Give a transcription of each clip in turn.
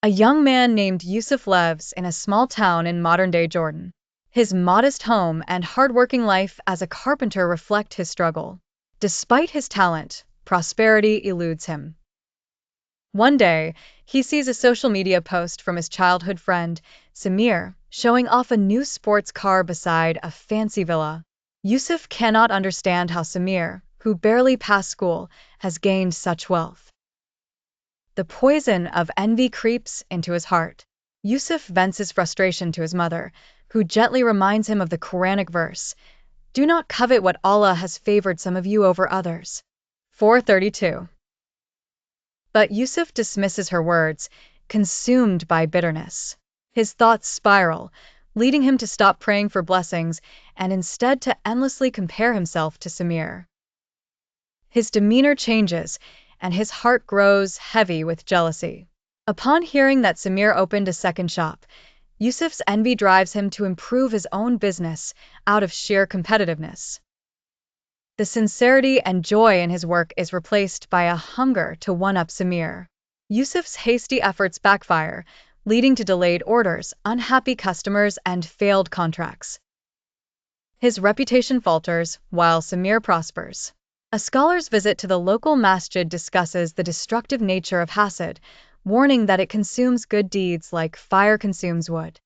A young man named Yusuf lives in a small town in modern-day Jordan. His modest home and hard-working life as a carpenter reflect his struggle. Despite his talent, prosperity eludes him. One day, he sees a social media post from his childhood friend, Samir, showing off a new sports car beside a fancy villa. Yusuf cannot understand how Samir, who barely passed school, has gained such wealth. The poison of envy creeps into his heart. Yusuf vents his frustration to his mother, who gently reminds him of the Quranic verse, "Do not covet what Allah has favored some of you over others." 4:32. But Yusuf dismisses her words, consumed by bitterness. His thoughts spiral, leading him to stop praying for blessings and instead to endlessly compare himself to Samir. His demeanor changes, and his heart grows heavy with jealousy. Upon hearing that Samir opened a second shop, Yusuf's envy drives him to improve his own business out of sheer competitiveness. The sincerity and joy in his work is replaced by a hunger to one-up Samir. Yusuf's hasty efforts backfire, leading to delayed orders, unhappy customers, and failed contracts. His reputation falters, while Samir prospers. A scholar's visit to the local masjid discusses the destructive nature of Hasad, warning that it consumes good deeds like fire consumes wood.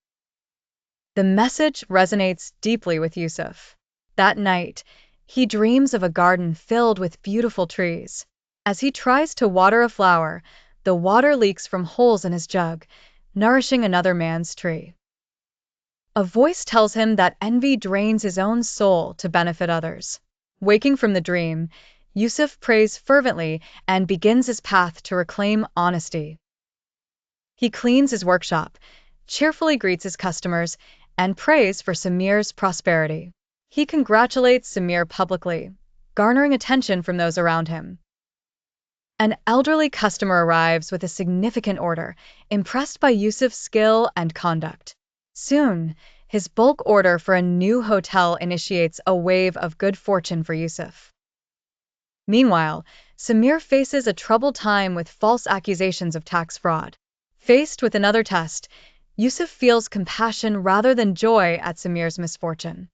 The message resonates deeply with Yusuf. That night, he dreams of a garden filled with beautiful trees. As he tries to water a flower, the water leaks from holes in his jug, nourishing another man's tree. A voice tells him that envy drains his own soul to benefit others. Waking from the dream, Yusuf prays fervently and begins his path to reclaim honesty. He cleans his workshop, cheerfully greets his customers, and prays for Samir's prosperity. He congratulates Samir publicly, garnering attention from those around him. An elderly customer arrives with a significant order, impressed by Yusuf's skill and conduct. Soon, his bulk order for a new hotel initiates a wave of good fortune for Yusuf. Meanwhile, Samir faces a troubled time with false accusations of tax fraud. Faced with another test, Yusuf feels compassion rather than joy at Samir's misfortune.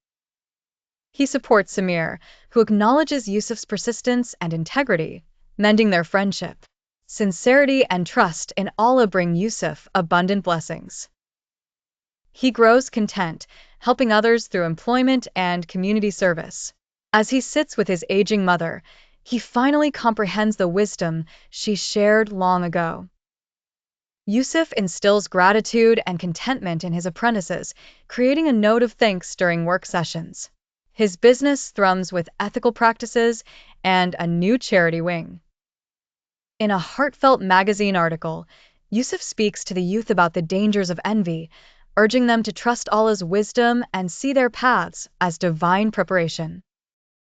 He supports Samir, who acknowledges Yusuf's persistence and integrity, mending their friendship. Sincerity and trust in Allah bring Yusuf abundant blessings. He grows content, helping others through employment and community service. As he sits with his aging mother, he finally comprehends the wisdom she shared long ago. Yusuf instills gratitude and contentment in his apprentices, creating a note of thanks during work sessions. His business thrums with ethical practices and a new charity wing. In a heartfelt magazine article, Yusuf speaks to the youth about the dangers of envy, urging them to trust Allah's wisdom and see their paths as divine preparation.